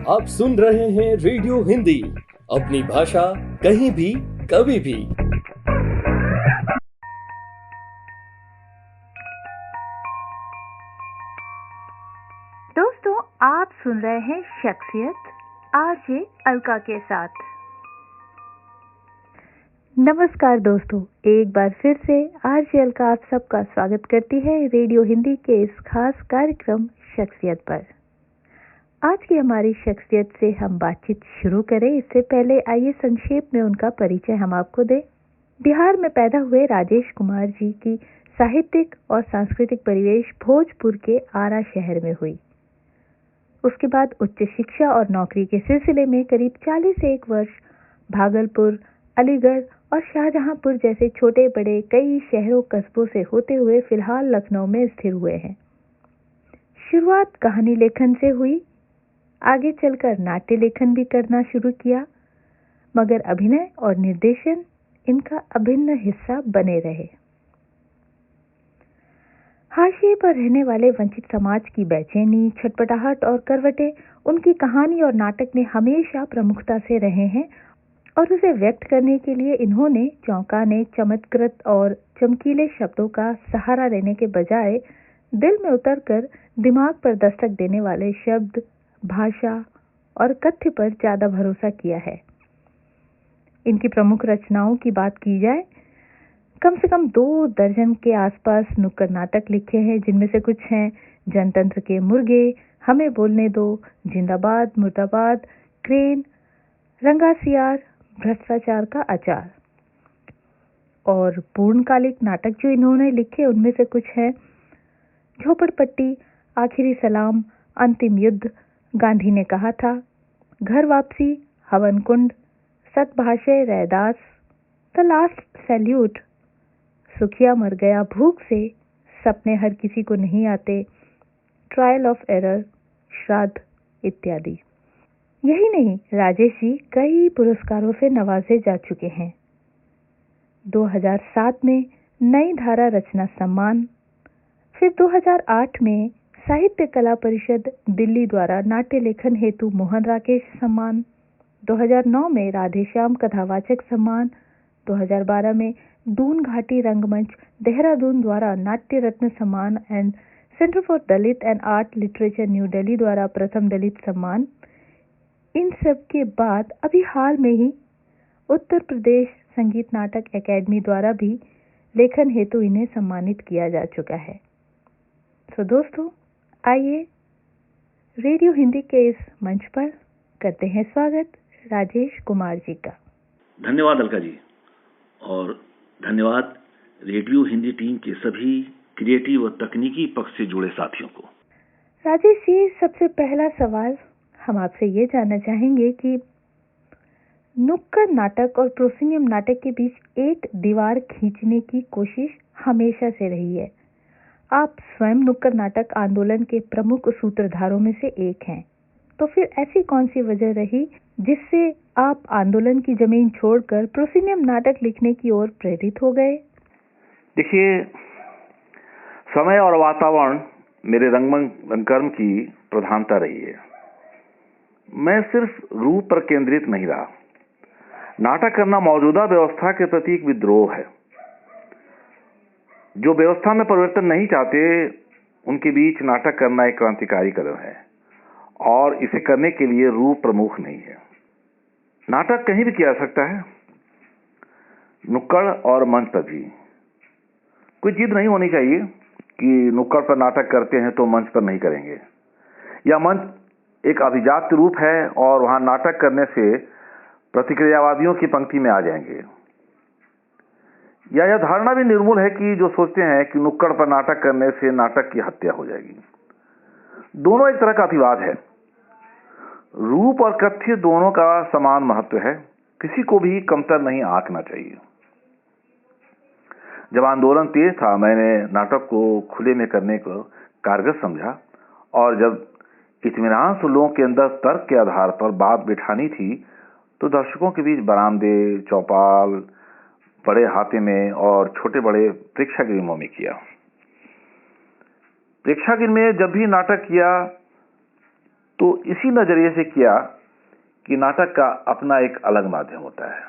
आप सुन रहे हैं रेडियो हिंदी, अपनी भाषा कहीं भी कभी भी। दोस्तों, आप सुन रहे हैं शख्सियत आरजे अलका के साथ। नमस्कार दोस्तों, एक बार फिर से आरजे अलका आप सबका स्वागत करती है रेडियो हिंदी के इस खास कार्यक्रम शख्सियत पर। आज की हमारी शख्सियत से हम बातचीत शुरू करें इससे पहले आइए संक्षेप में उनका परिचय हम आपको दें। बिहार में पैदा हुए राजेश कुमार जी की साहित्यिक और सांस्कृतिक परिवेश भोजपुर के आरा शहर में हुई। उसके बाद उच्च शिक्षा और नौकरी के सिलसिले में करीब 40 से 1 वर्ष भागलपुर, अलीगढ़ और शाहजहांपुर जैसे छोटे बड़े कई शहरों कस्बों से होते हुए फिलहाल लखनऊ में स्थिर हुए हैं। शुरुआत कहानी लेखन से हुई, आगे चलकर नाट्य लेखन भी करना शुरू किया, मगर अभिनय और निर्देशन इनका अभिन्न हिस्सा बने रहे। हाशिए पर रहने वाले वंचित समाज की बेचैनी, छटपटाहट और करवटें उनकी कहानी और नाटक में हमेशा प्रमुखता से रहे हैं और उसे व्यक्त करने के लिए इन्होंने चौंकाने, चमत्कृत और चमकीले शब्दों का सहारा लेने के बजाय दिल में उतरकर दिमाग पर दस्तक देने वाले शब्द, भाषा और कथ्य पर ज्यादा भरोसा किया है। इनकी प्रमुख रचनाओं की बात की जाए, कम से कम 2 दर्जन के आसपास नुक्कड़ नाटक लिखे हैं, जिनमें से कुछ हैं जनतंत्र के मुर्गे, हमें बोलने दो, जिंदाबाद मुर्दाबाद, क्रेन, रंगासियार, भ्रष्टाचार का अचार। और पूर्णकालिक नाटक जो इन्होंने लिखे उनमें से कुछ हैं झोपड़पट्टी, आखिरी सलाम, अंतिम युद्ध, गांधी ने कहा था, घर वापसी, हवन कुंड, सतभाषय रैदास, द लास्ट सैल्यूट, सुखिया मर गया भूख से, सपने हर किसी को नहीं आते, ट्रायल ऑफ एरर, श्राद्ध इत्यादि। यही नहीं, राजेश जी कई पुरस्कारों से नवाजे जा चुके हैं। 2007 में नई धारा रचना सम्मान, फिर 2008 में साहित्य कला परिषद दिल्ली द्वारा नाट्य लेखन हेतु मोहन राकेश सम्मान, 2009 में राधेश्याम कथावाचक सम्मान, 2012 में दून घाटी रंगमंच देहरादून द्वारा नाट्य रत्न सम्मान and centre for Dalit and art literature new Delhi द्वारा प्रथम दलित सम्मान। इन सब के बाद अभी हाल में ही उत्तर प्रदेश संगीत नाटक एकेडमी द्वारा भी लेखन हेतु इन्हें सम्मानित किया जा चुका है। तो दोस्तों, आइए रेडियो हिंदी के इस मंच पर करते हैं स्वागत राजेश कुमार जी का। धन्यवाद अलका जी, और धन्यवाद रेडियो हिंदी टीम के सभी क्रिएटिव और तकनीकी पक्ष से जुड़े साथियों को। राजेश जी, सबसे पहला सवाल हम आपसे ये जानना चाहेंगे कि नुक्कड़ नाटक और प्रोसिनियम नाटक के बीच एक दीवार खींचने की कोशिश हमेशा से रही है। आप स्वयं नुक्कड़ नाटक आंदोलन के प्रमुख सूत्रधारों में से एक हैं, तो फिर ऐसी कौन सी वजह रही जिससे आप आंदोलन की जमीन छोड़कर प्रोसिनियम नाटक लिखने की ओर प्रेरित हो गए? देखिए, समय और वातावरण मेरे रंगकर्म की प्रधानता रही है। मैं सिर्फ रूप पर केंद्रित नहीं रहा। नाटक करना मौजूदा व्यवस्था के प्रति एक विद्रोह है। जो व्यवस्था में परिवर्तन नहीं चाहते, उनके बीच नाटक करना एक क्रांतिकारी कदम है, और इसे करने के लिए रूप प्रमुख नहीं है। नाटक कहीं भी किया जा सकता है, नुक्कड़ और मंच पर भी। कोई जिद नहीं होनी चाहिए कि नुक्कड़ पर नाटक करते हैं तो मंच पर नहीं करेंगे, या मंच एक अभिजात रूप है और वहां नाटक करने से प्रतिक्रियावादियों की पंक्ति में आ जाएंगे। या यह धारणा भी निर्मूल है कि जो सोचते हैं कि नुक्कड़ पर नाटक करने से नाटक की हत्या हो जाएगी। दोनों एक तरह का अतिवाद है। रूप और कथ्य दोनों का समान महत्व है, किसी को भी कमतर नहीं आंकना चाहिए। जब आंदोलन तेज था, मैंने नाटक को खुले में करने को कारगर समझा, और जब इत्मीनान से लोगों के अंदर तर्क के आधार पर बात बिठानी थी, तो दर्शकों के बीच बरामदे, चौपाल, बड़े हाथे में और छोटे बड़े प्रेक्षागृहों में किया। प्रेक्षागृह में जब भी नाटक किया तो इसी नजरिए से किया कि नाटक का अपना एक अलग माध्यम होता है।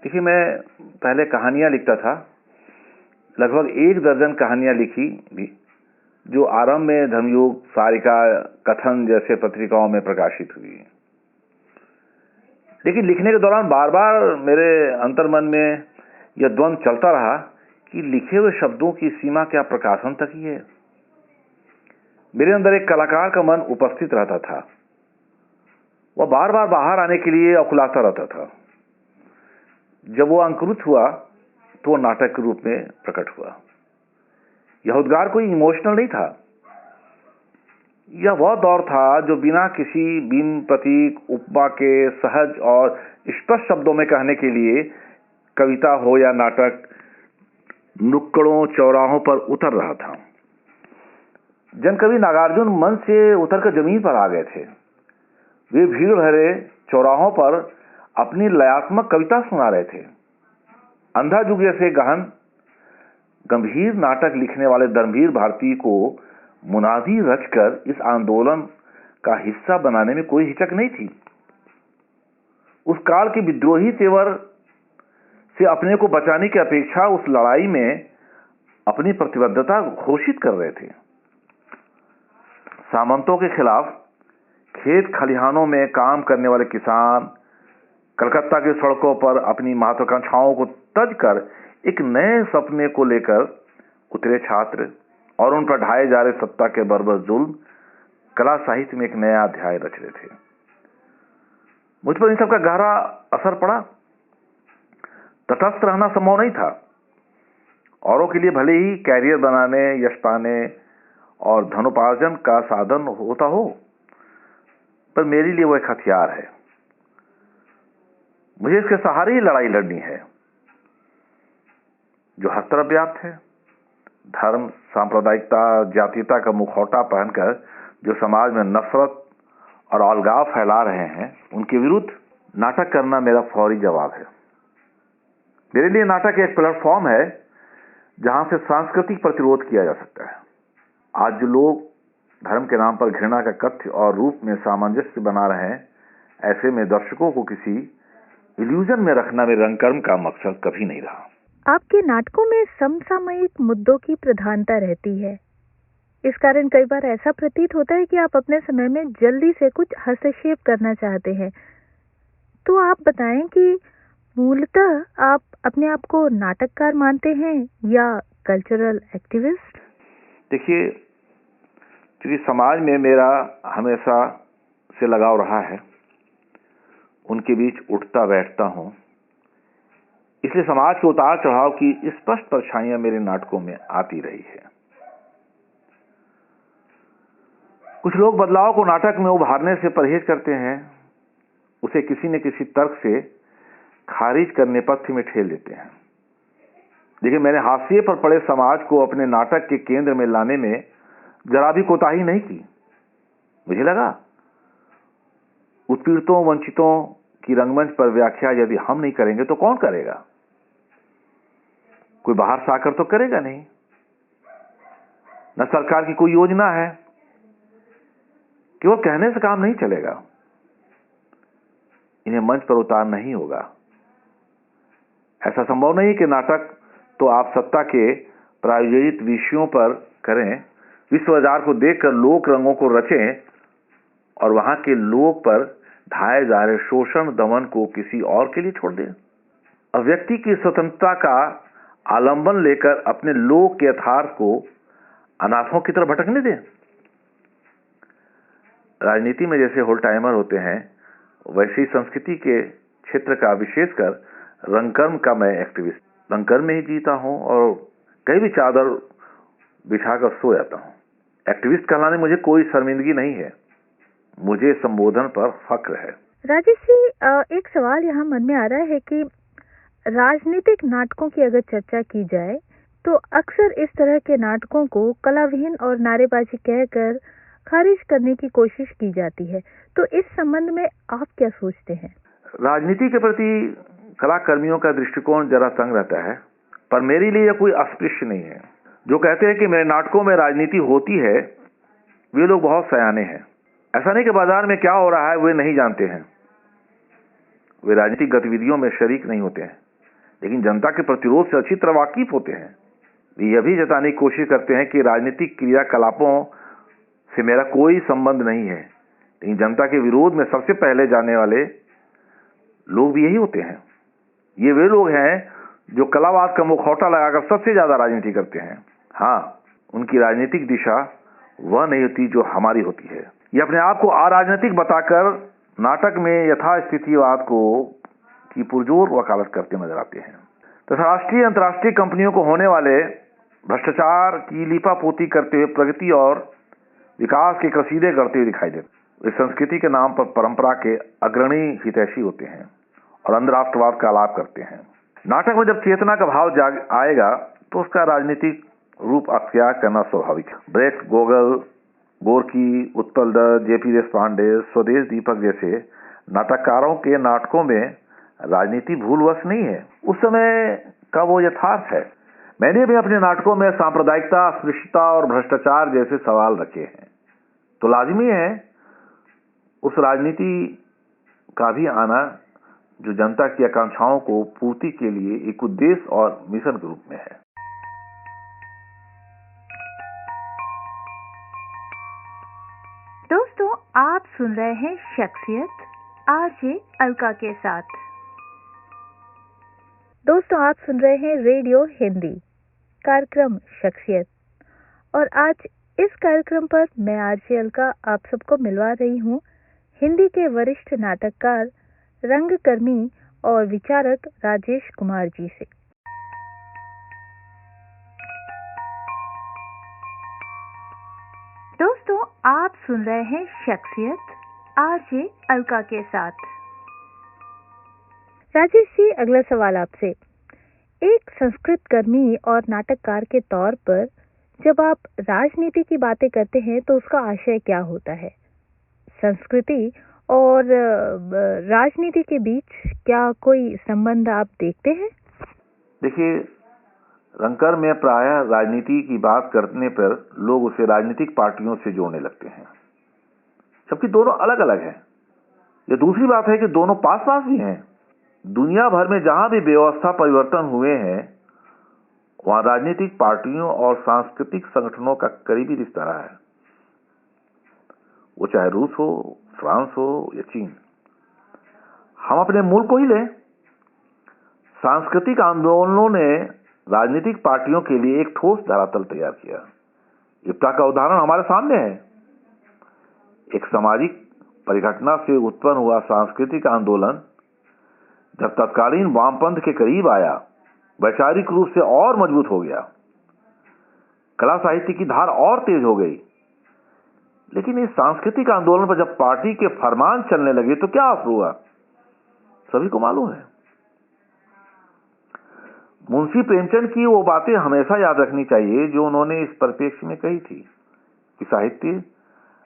देखिए, मैं पहले कहानियां लिखता था, लगभग 1 दर्जन कहानियां लिखी भी, जो आरंभ में धर्मयुग, सारिका, कथन जैसे पत्रिकाओं में प्रकाशित हुई। लेकिन लिखने के दौरान बार बार मेरे अंतर्मन में यह द्वंद्व चलता रहा कि लिखे हुए शब्दों की सीमा क्या प्रकाशन तक ही है। मेरे अंदर एक कलाकार का मन उपस्थित रहता था, वह बार बार बाहर आने के लिए अकुलाता रहता था। जब वो अंकुरित हुआ तो नाटक के रूप में प्रकट हुआ। यह उद्गार कोई इमोशनल नहीं था, यह वह दौर था जो बिना किसी बिंब, प्रतीक, उपमा के सहज और स्पष्ट शब्दों में कहने के लिए कविता हो या नाटक नुक्कड़ों, चौराहों पर उतर रहा था। जनकवि नागार्जुन मंच से उतरकर जमीन पर आ गए थे। वे भीड़ भरे चौराहों पर अपनी लयात्मक कविता सुना रहे थे। अंधा जुग जैसे गहन गंभीर नाटक लिखने वाले धर्मवीर भारती को मुनादी रचकर इस आंदोलन का हिस्सा बनाने में कोई हिचक नहीं थी। उस काल के विद्रोही तेवर से अपने को बचाने की अपेक्षा उस लड़ाई में अपनी प्रतिबद्धता घोषित कर रहे थे। सामंतों के खिलाफ खेत खलिहानों में काम करने वाले किसान, कलकत्ता की सड़कों पर अपनी महत्वाकांक्षाओं को तज कर एक नए सपने को लेकर उतरे छात्र और उन पर ढाए जा रहे सत्ता के बर्बर जुल्म कला साहित्य में एक नया अध्याय रच रहे थे। मुझ पर इन सबका गहरा असर पड़ा। तटस्थ रहना संभव नहीं था। औरों के लिए भले ही कैरियर बनाने, यश पाने और धनोपार्जन का साधन होता हो, पर मेरे लिए वो एक हथियार है। मुझे इसके सहारे ही लड़ाई लड़नी है, जो हर तरफ व्याप्त है। धर्म, सांप्रदायिकता, जातीयता का मुखौटा पहनकर जो समाज में नफरत और अलगाव फैला रहे हैं, उनके विरुद्ध नाटक करना मेरा फौरी जवाब है। मेरे लिए नाटक एक प्लेटफॉर्म है जहां से सांस्कृतिक प्रतिरोध किया जा सकता है। आज जो लोग धर्म के नाम पर घृणा का कथ्य और रूप में सामंजस्य बना रहे हैं, ऐसे में दर्शकों को किसी इल्यूजन में रखना मेरे रंगकर्म का मकसद कभी नहीं रहा। आपके नाटकों में समसामयिक मुद्दों की प्रधानता रहती है। इस कारण कई बार ऐसा प्रतीत होता है कि आप अपने समय में जल्दी से कुछ हस्तक्षेप करना चाहते हैं। तो आप बताएं कि मूलतः आप अपने आप को नाटककार मानते हैं या कल्चरल एक्टिविस्ट? देखिए, क्योंकि समाज में मेरा हमेशा से लगाव रहा है, उनके बीच उठता बैठता हूं, इसलिए समाज के उतार चढ़ाव की स्पष्ट परछाइयां मेरे नाटकों में आती रही है। कुछ लोग बदलाव को नाटक में उभारने से परहेज करते हैं, उसे किसी न किसी तर्क से खारिज करने पथ्य में ठेल देते हैं। देखिए, मैंने हाशिए पर पड़े समाज को अपने नाटक के केंद्र में लाने में जरा भी कोताही नहीं की। मुझे लगा उत्पीड़ितों, वंचितों की रंगमंच पर व्याख्या यदि हम नहीं करेंगे तो कौन करेगा? कोई बाहर से आकर तो करेगा नहीं। न सरकार की कोई योजना है। केवल कहने से काम नहीं चलेगा, इन्हें मंच पर उतारना ही होगा। ऐसा संभव नहीं कि नाटक तो आप सत्ता के प्रायोजित विषयों पर करें, विश्व बाजार को देखकर लोक रंगों को रचें और वहां के लोक पर ढाए जा रहे शोषण, दमन को किसी और के लिए छोड़ दें। अब व्यक्ति की स्वतंत्रता का आलंबन लेकर अपने लोक के यथार्थ को अनाथों की तरफ भटकने दें। राजनीति में जैसे होल टाइमर होते हैं, वैसे ही संस्कृति के क्षेत्र का, विशेषकर रंगकर्म का मैं एक्टिविस्ट। रंगकर्म में ही जीता हूं और कहीं भी चादर बिछाकर सो जाता हूं। एक्टिविस्ट कहलाने मुझे कोई शर्मिंदगी नहीं है, मुझे संबोधन पर फक्र है। राजेश जी, एक सवाल यहाँ मन में आ रहा है कि राजनीतिक नाटकों की अगर चर्चा की जाए तो अक्सर इस तरह के नाटकों को कलाविहीन और नारेबाजी कहकर खारिज करने की कोशिश की जाती है। तो इस संबंध में आप क्या सोचते हैं? राजनीति के प्रति कलाकर्मियों का दृष्टिकोण जरा तंग रहता है, पर मेरे लिए यह कोई अस्पृश्य नहीं है। जो कहते हैं कि मेरे नाटकों में राजनीति होती है, वे लोग बहुत सयाने हैं। ऐसा नहीं कि बाजार में क्या हो रहा है वे नहीं जानते हैं। वे राजनीतिक गतिविधियों में शरीक नहीं होते हैं, लेकिन जनता के प्रतिरोध से अच्छी तरह वाकिफ होते हैं। वे यह भी जताने की कोशिश करते हैं कि राजनीतिक क्रियाकलापों से मेरा कोई संबंध नहीं है, लेकिन जनता के विरोध में सबसे पहले जाने वाले लोग भी यही होते हैं। ये वे लोग हैं जो कलावाद का मुखौटा लगाकर सबसे ज्यादा राजनीति करते हैं। हाँ, उनकी राजनीतिक दिशा वह नहीं होती जो हमारी होती है। ये अपने आप को अराजनीतिक बताकर नाटक में यथास्थितिवाद की पुरजोर वकालत करते नजर आते हैं तथा राष्ट्रीय अंतर्राष्ट्रीय कंपनियों को होने वाले भ्रष्टाचार की लीपापोती करते हुए प्रगति और विकास के कसीदे करते हुए दिखाई देते। वे संस्कृति के नाम पर परंपरा के अग्रणी हितैषी होते हैं और अंधराष्ट्रवाद का आलाप करते हैं। नाटक में जब चेतना का भाव जाग आएगा तो उसका राजनीतिक रूप अख्तियार करना स्वाभाविक है। ब्रेट गोगल, गोरकी, उत्पल दत्त, जेपी देशपांडे, स्वदेश दीपक जैसे नाटककारों के नाटकों में राजनीति भूलवश नहीं है, उस समय का वो यथार्थ है। मैंने भी अपने नाटकों में सांप्रदायिकता, अस्पृश्यता और भ्रष्टाचार जैसे सवाल रखे हैं, तो लाजिमी है उस राजनीति का भी आना जो जनता की आकांक्षाओं को पूर्ति के लिए एक उद्देश्य और मिशन के रूप में है। दोस्तों, आप सुन रहे हैं शख्सियत आरजे अलका के साथ। दोस्तों, आप सुन रहे हैं रेडियो हिंदी कार्यक्रम शख्सियत, और आज इस कार्यक्रम पर मैं आरजे अलका आप सबको मिलवा रही हूँ हिंदी के वरिष्ठ नाटककार, रंगकर्मी और विचारक राजेश कुमार जी से। दोस्तों, आप सुन रहे हैं शख्सियत आरजे अलका के साथ। राजेश जी, अगला सवाल आपसे। एक संस्कृत कर्मी और नाटककार के तौर पर जब आप राजनीति की बातें करते हैं तो उसका आशय क्या होता है? संस्कृति और राजनीति के बीच क्या कोई संबंध आप देखते हैं? देखिए, रंगकर में प्रायः राजनीति की बात करने पर लोग उसे राजनीतिक पार्टियों से जोड़ने लगते हैं, जबकि दोनों अलग अलग हैं। यह दूसरी बात है कि दोनों पास पास भी हैं। दुनिया भर में जहां भी व्यवस्था परिवर्तन हुए हैं वहां राजनीतिक पार्टियों और सांस्कृतिक संगठनों का करीबी रिश्ता रहा है, वो चाहे रूस हो, फ्रांस हो या चीन। हम अपने मुल्क को ही लें, सांस्कृतिक आंदोलनों ने राजनीतिक पार्टियों के लिए एक ठोस धरातल तैयार किया। इब्टा का उदाहरण हमारे सामने है। एक सामाजिक परिघटना से उत्पन्न हुआ सांस्कृतिक आंदोलन जब तत्कालीन वामपंथ के करीब आया, वैचारिक रूप से और मजबूत हो गया, कला साहित्य की धार और तेज हो गई। लेकिन इस सांस्कृतिक आंदोलन पर जब पार्टी के फरमान चलने लगे तो क्या असर हुआ, सभी को मालूम है। मुंशी प्रेमचंद की वो बातें हमेशा याद रखनी चाहिए जो उन्होंने इस परिप्रेक्ष्य में कही थी कि साहित्य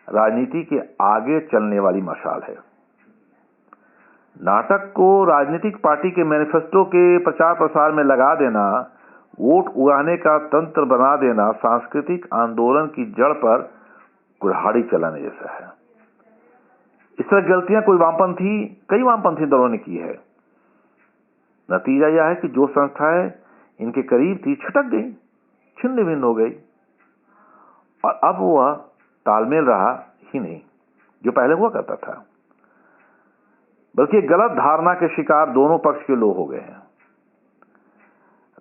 राजनीति के आगे चलने वाली मशाल है। नाटक को राजनीतिक पार्टी के मैनिफेस्टो के प्रचार प्रसार में लगा देना, वोट उगाने का तंत्र बना देना सांस्कृतिक आंदोलन की जड़ पर कुल्हाड़ी चलाने जैसा है। इस तरह गलतियां कई वामपंथी दलों ने की है। नतीजा यह है कि जो संस्थाएं इनके करीब थी छटक गई, छिन्न भिन्न हो गई, और अब वह तालमेल रहा ही नहीं जो पहले हुआ करता था, बल्कि गलत धारणा के शिकार दोनों पक्ष के लोग हो गए हैं।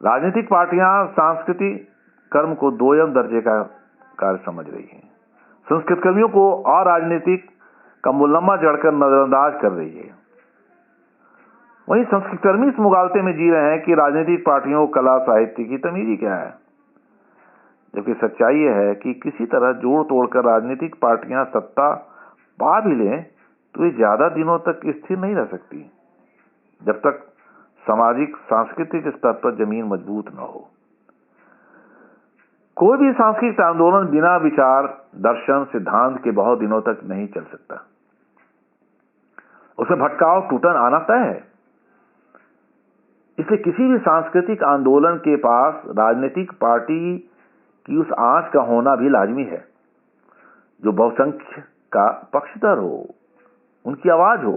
राजनीतिक पार्टियां सांस्कृतिक कर्म को दोयम दर्जे का कार्य समझ रही हैं। संस्कृत कर्मियों को अराजनीतिक का मुलम्मा जड़कर नजरअंदाज कर रही है। वहीं संस्कृत कर्मी इस मुगालते में जी रहे हैं कि राजनीतिक पार्टियों को कला साहित्य की तमीज़ी क्या है, जबकि सच्चाई यह है कि किसी तरह जोड़ तोड़कर राजनीतिक पार्टियां सत्ता पा भी लें तो ये ज्यादा दिनों तक स्थिर नहीं रह सकती जब तक सामाजिक सांस्कृतिक स्तर पर जमीन मजबूत न हो। कोई भी सांस्कृतिक आंदोलन बिना विचार, दर्शन, सिद्धांत के बहुत दिनों तक नहीं चल सकता। उसमें भटकाव, टूटन आना तय है। इसलिए किसी भी सांस्कृतिक आंदोलन के पास राजनीतिक पार्टी की उस आंच का होना भी लाजमी है जो बहुसंख्य का पक्षधर हो, उनकी आवाज हो।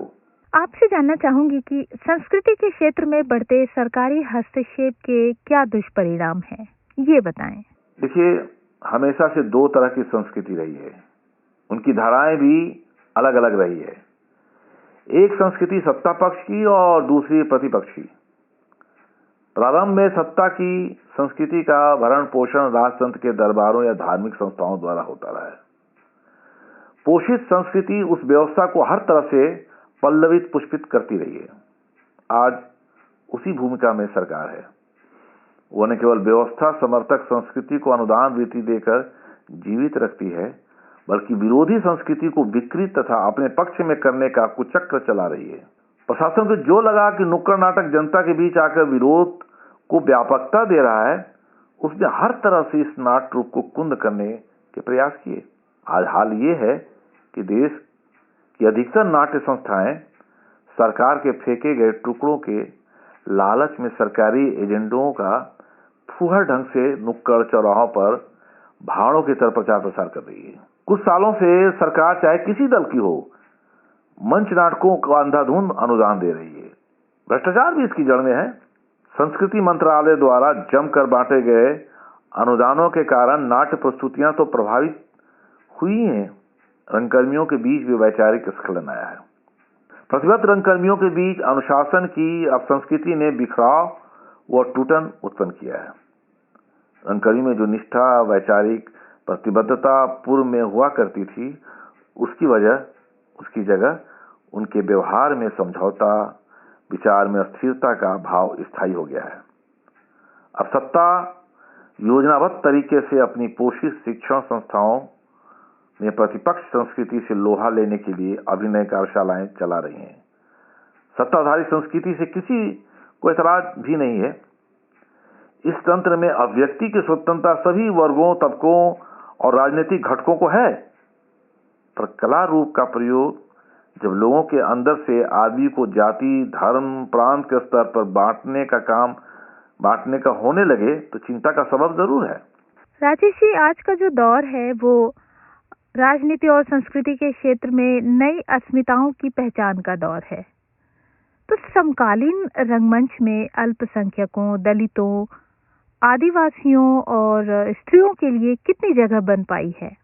आपसे जानना चाहूंगी कि संस्कृति के क्षेत्र में बढ़ते सरकारी हस्तक्षेप के क्या दुष्परिणाम हैं, ये बताएं। देखिए, हमेशा से दो तरह की संस्कृति रही है, उनकी धाराएं भी अलग अलग रही है। एक संस्कृति सत्ता पक्ष की और दूसरी प्रतिपक्ष की। प्रारंभ में सत्ता की संस्कृति का भरण पोषण राजतंत्र के दरबारों या धार्मिक संस्थाओं द्वारा होता रहा है। पोषित संस्कृति उस व्यवस्था को हर तरह से पल्लवित पुष्पित करती रही है। आज उसी भूमिका में सरकार है। वो न केवल व्यवस्था समर्थक संस्कृति को अनुदान वृत्ति देकर जीवित रखती है, बल्कि विरोधी संस्कृति को विकृत तथा अपने पक्ष में करने का कुचक्र चला रही है। प्रशासन को जो लगा कि नुक्कड़ नाटक जनता के बीच आकर विरोध को व्यापकता दे रहा है, उसने हर तरह से इस नाट्य रूप को कुंद करने के प्रयास किए। आज हाल ये है कि देश की अधिकतर नाट्य संस्थाएं सरकार के फेंके गए टुकड़ों के लालच में सरकारी एजेंडों का फूहड़ ढंग से नुक्कड़ चौराहों पर भाड़ों की तरह प्रचार प्रसार कर रही है। कुछ सालों से सरकार चाहे किसी दल की हो, मंच नाटकों का अंधाधुंध अनुदान दे रही है। भ्रष्टाचार भी इसकी जड़ में है। संस्कृति मंत्रालय द्वारा जमकर बांटे गए अनुदानों के कारण नाट्य प्रस्तुतियां तो प्रभावित हुई हैं, रंगकर्मियों के बीच भी वैचारिक स्खलन आया है। प्रतिबद्ध रंगकर्मियों के बीच अनुशासन की अपसंस्कृति ने बिखराव व टूटन उत्पन्न किया है। रंगकर्मी में जो निष्ठा, वैचारिक प्रतिबद्धता पूर्व में हुआ करती थी, उसकी जगह उनके व्यवहार में समझौता, विचार में अस्थिरता का भाव स्थायी हो गया है। अब सत्ता योजनाबद्ध तरीके से अपनी पोषित शिक्षण संस्थाओं में प्रतिपक्ष संस्कृति से लोहा लेने के लिए अभिनय कार्यशालाएं चला रही हैं। सत्ताधारी संस्कृति से किसी को ऐतराज भी नहीं है। इस तंत्र में अभिव्यक्ति की स्वतंत्रता सभी वर्गों, तबकों और राजनीतिक घटकों को है, पर कला रूप का प्रयोग जब लोगों के अंदर से आदमी को जाति, धर्म, प्रांत के स्तर पर बांटने का होने लगे तो चिंता का सबब जरूर है। राजेश जी, आज का जो दौर है वो राजनीति और संस्कृति के क्षेत्र में नई अस्मिताओं की पहचान का दौर है। तो समकालीन रंगमंच में अल्पसंख्यकों, दलितों, आदिवासियों और स्त्रियों के लिए कितनी जगह बन पाई है?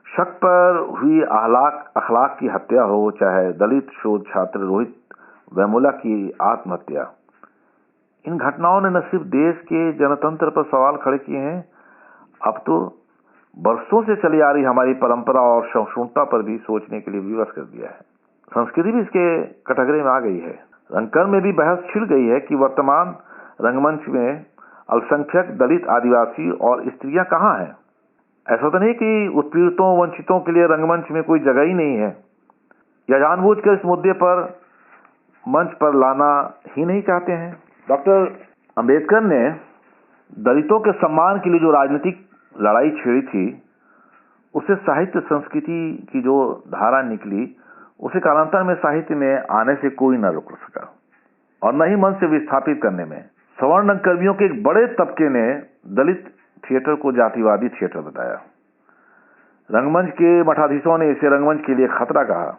शक पर हुई अखलाक की हत्या हो, चाहे दलित शोध छात्र रोहित वेमुला की आत्महत्या, इन घटनाओं ने न सिर्फ देश के जनतंत्र पर सवाल खड़े किए हैं, अब तो बरसों से चली आ रही हमारी परंपरा और सहिष्णुता पर भी सोचने के लिए विवश कर दिया है। संस्कृति भी इसके कटघरे में आ गई है। रंगकर्म में भी बहस छिड़ गई है कि वर्तमान रंगमंच में अल्पसंख्यक, दलित, आदिवासी और स्त्रियां कहाँ हैं। ऐसा तो नहीं कि उत्पीड़ितों, वंचितों के लिए रंगमंच में कोई जगह ही नहीं है, या जानबूझकर इस मुद्दे पर मंच पर लाना ही नहीं चाहते हैं। डॉक्टर अंबेडकर ने दलितों के सम्मान के लिए जो राजनीतिक लड़ाई छेड़ी थी, उससे साहित्य संस्कृति की जो धारा निकली, उसे कालांतर में साहित्य में आने से कोई न रोक सका और न ही मंच से विस्थापित करने में। सवर्ण रंगकर्मियों के एक बड़े तबके ने दलित थिएटर को जातिवादी थिएटर बताया। रंगमंच के मठाधीशों ने इसे रंगमंच के लिए खतरा कहा,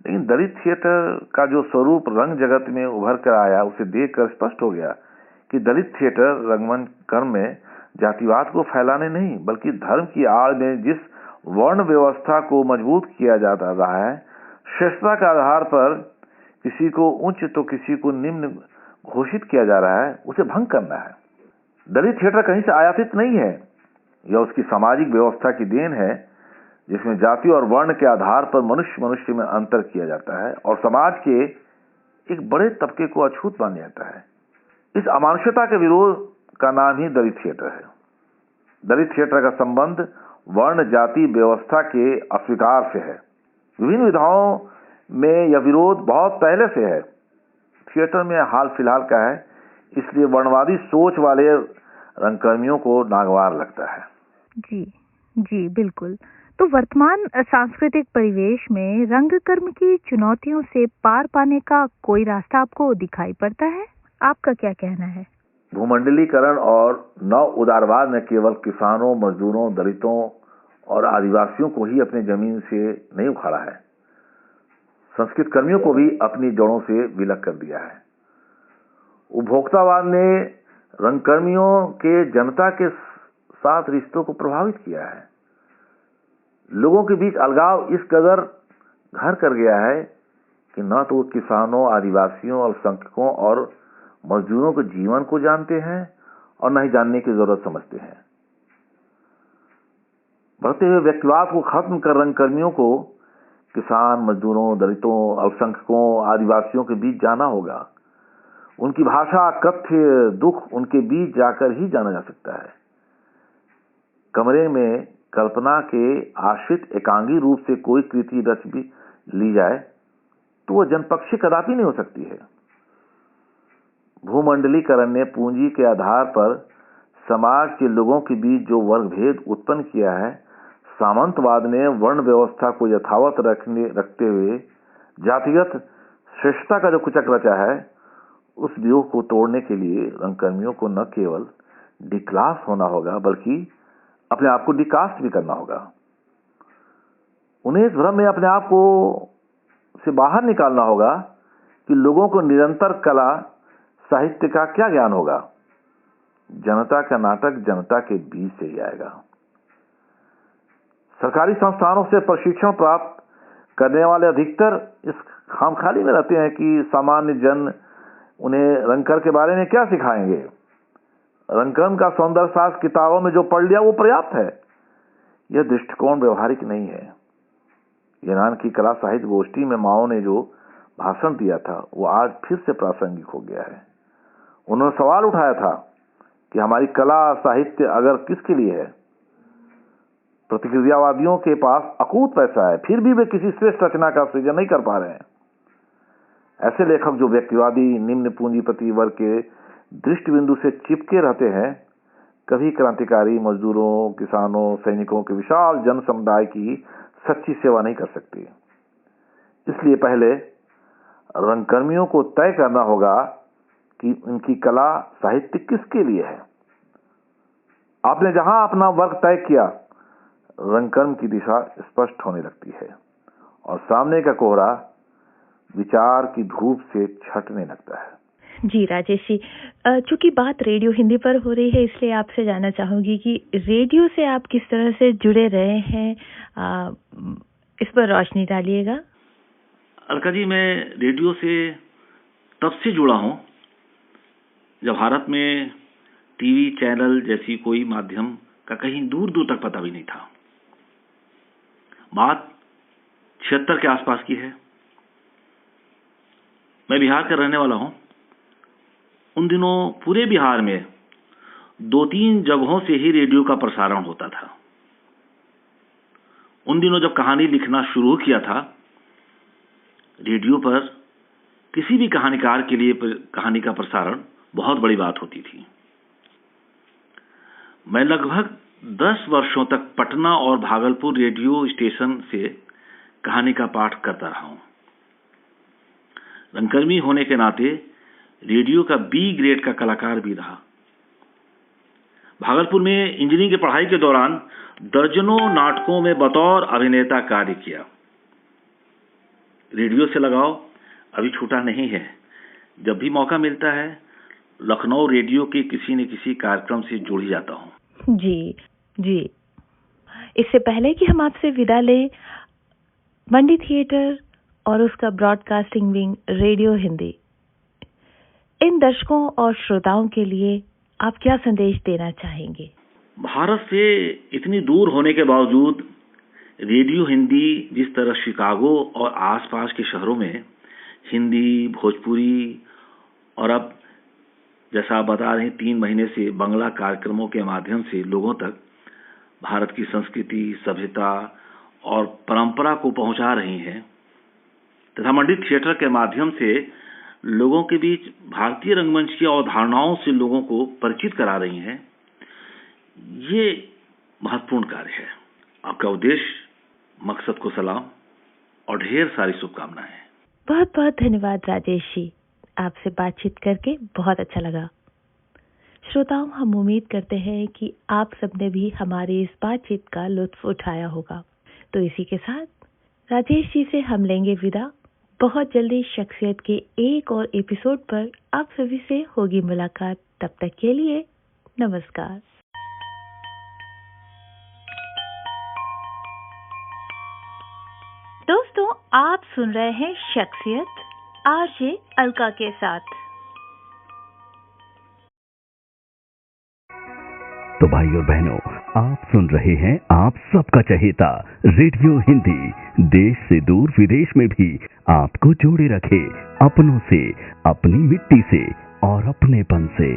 लेकिन दलित थिएटर का जो स्वरूप रंग जगत में उभर कर आया, उसे देखकर स्पष्ट हो गया कि दलित थिएटर रंगमंच कर्म में जातिवाद को फैलाने नहीं, बल्कि धर्म की आड़ में जिस वर्ण व्यवस्था को मजबूत किया जाता रहा है, श्रेष्ठता के आधार पर किसी को उच्च तो किसी को निम्न घोषित किया जा रहा है, उसे भंग करना है। दलित थिएटर कहीं से आयातित नहीं है, यह उसकी सामाजिक व्यवस्था की देन है, जिसमें जाति और वर्ण के आधार पर मनुष्य में अंतर किया जाता है और समाज के एक बड़े तबके को अछूत मान जाता है। इस अमानुषता के विरोध का नाम ही दलित थिएटर है। दलित थिएटर का संबंध वर्ण जाति व्यवस्था के अस्वीकार से है। विभिन्न विधाओं में यह विरोध बहुत पहले से है, थिएटर में हाल फिलहाल का है, इसलिए वर्णवादी सोच वाले रंगकर्मियों को नागवार लगता है। जी बिल्कुल। तो वर्तमान सांस्कृतिक परिवेश में रंगकर्म की चुनौतियों से पार पाने का कोई रास्ता आपको दिखाई पड़ता है? आपका क्या कहना है? भूमंडलीकरण और नव उदारवाद न केवल किसानों, मजदूरों, दलितों और आदिवासियों को ही अपनी जमीन से नहीं उखाड़ा है, संस्कृत कर्मियों को भी अपनी जड़ों से विलग कर दिया है। उपभोक्तावाद ने रंगकर्मियों के जनता के साथ रिश्तों को प्रभावित किया है। लोगों के बीच अलगाव इस कदर घर कर गया है कि न तो वो किसानों, आदिवासियों, अल्पसंख्यकों और मजदूरों के जीवन को जानते हैं और न ही जानने की जरूरत समझते हैं। बढ़ते हुए व्यक्तिवाद को खत्म कर रंगकर्मियों को किसान, मजदूरों, दलितों, अल्पसंख्यकों, आदिवासियों के बीच जाना होगा। उनकी भाषा, कथ्य, दुख उनके बीच जाकर ही जाना जा सकता है। कमरे में कल्पना के आश्रित एकांगी रूप से कोई कृति रच भी ली जाए तो वह जनपक्षी कदापि नहीं हो सकती है। भूमंडलीकरण ने पूंजी के आधार पर समाज के लोगों के बीच जो वर्ग भेद उत्पन्न किया है, सामंतवाद ने वर्ण व्यवस्था को यथावत रखते हुए जातिगत श्रेष्ठता का जो कुचक रचा है, उस व्यूह को तोड़ने के लिए रंगकर्मियों को न केवल डिक्लास होना होगा बल्कि अपने आप को डिकास्ट भी करना होगा। उन्हें इस भ्रम में अपने आप को से बाहर निकालना होगा कि लोगों को निरंतर कला साहित्य का क्या ज्ञान होगा। जनता का नाटक जनता के बीच से ही आएगा। सरकारी संस्थानों से प्रशिक्षण प्राप्त करने वाले अधिकतर इस खामखाली में रहते हैं कि सामान्य जन उन्हें रंगकर के बारे में क्या सिखाएंगे। रंगकर्म का सौंदर्य शास्त्र किताबों में जो पढ़ लिया वो पर्याप्त है। यह दृष्टिकोण व्यवहारिक नहीं है। यूनान की कला साहित्य गोष्ठी में माओ ने जो भाषण दिया था वो आज फिर से प्रासंगिक हो गया है। उन्होंने सवाल उठाया था कि हमारी कला साहित्य अगर किसके लिए है। प्रतिक्रियावादियों के पास अकूत पैसा है, फिर भी वे किसी श्रेष्ठ रचना का सृजन नहीं कर पा रहे हैं। ऐसे लेखक जो व्यक्तिवादी निम्न पूंजीपति वर्ग के दृष्टि बिंदु से चिपके रहते हैं, कभी क्रांतिकारी मजदूरों, किसानों, सैनिकों के विशाल जन समुदाय की सच्ची सेवा नहीं कर सकती। इसलिए पहले रंगकर्मियों को तय करना होगा कि उनकी कला साहित्य किसके लिए है। आपने जहां अपना वर्ग तय किया, रंगकर्म की दिशा स्पष्ट होने लगती है और सामने का कोहरा विचार की धूप से छटने लगता है। जी राजेश जी, चूंकि बात रेडियो हिंदी पर हो रही है, इसलिए आपसे जानना चाहूंगी कि रेडियो से आप किस तरह से जुड़े रहे हैं, इस पर रोशनी डालिएगा। अलका जी, मैं रेडियो से तब से जुड़ा हूं जब भारत में टीवी चैनल जैसी कोई माध्यम का कहीं दूर दूर तक पता भी नहीं था। बात 76 के आसपास की है। मैं बिहार का रहने वाला हूं। उन दिनों पूरे बिहार में 2-3 जगहों से ही रेडियो का प्रसारण होता था। उन दिनों जब कहानी लिखना शुरू किया था, रेडियो पर किसी भी कहानीकार के लिए कहानी का प्रसारण बहुत बड़ी बात होती थी। मैं लगभग 10 वर्षों तक पटना और भागलपुर रेडियो स्टेशन से कहानी का पाठ करता रहा हूं। रंगकर्मी होने के नाते रेडियो का बी ग्रेड का कलाकार भी रहा। भागलपुर में इंजीनियरिंग की पढ़ाई के दौरान दर्जनों नाटकों में बतौर अभिनेता कार्य किया। रेडियो से लगाव अभी छूटा नहीं है। जब भी मौका मिलता है, लखनऊ रेडियो के किसी न किसी कार्यक्रम से जुड़ ही जाता हूं। जी। इससे पहले कि हम आपसे विदा लें, मंडी थिएटर और उसका ब्रॉडकास्टिंग विंग रेडियो हिंदी, इन दर्शकों और श्रोताओं के लिए आप क्या संदेश देना चाहेंगे? भारत से इतनी दूर होने के बावजूद रेडियो हिंदी जिस तरह शिकागो और आसपास के शहरों में हिंदी, भोजपुरी और अब जैसा आप बता रहे हैं 3 महीने से बांग्ला कार्यक्रमों के माध्यम से लोगों तक भारत की संस्कृति, सभ्यता और परंपरा को पहुंचा रही हैं, तथा मंडी थिएटर के माध्यम से लोगों के बीच भारतीय रंगमंच की अवधारणाओं से लोगों को परिचित करा रही हैं, ये महत्वपूर्ण कार्य है। आपका उद्देश्य, मकसद को सलाम और ढेर सारी शुभकामनाएं। बहुत बहुत धन्यवाद राजेश जी, आपसे बातचीत करके बहुत अच्छा लगा। श्रोताओं, हम उम्मीद करते हैं कि आप सबने भी हमारी इस बातचीत का लुत्फ उठाया होगा। तो इसी के साथ राजेश जी से हम लेंगे विदा। बहुत जल्दी शख्सियत के एक और एपिसोड पर आप सभी से होगी मुलाकात। तब तक के लिए नमस्कार। दोस्तों, आप सुन रहे हैं शख्सियत आरजे अलका के साथ। तो भाई और बहनों, आप सुन रहे हैं आप सबका चहेता रेडियो हिंदी। देश से दूर विदेश में भी आपको जोड़े रखे अपनों से, अपनी मिट्टी से और अपनेपन से।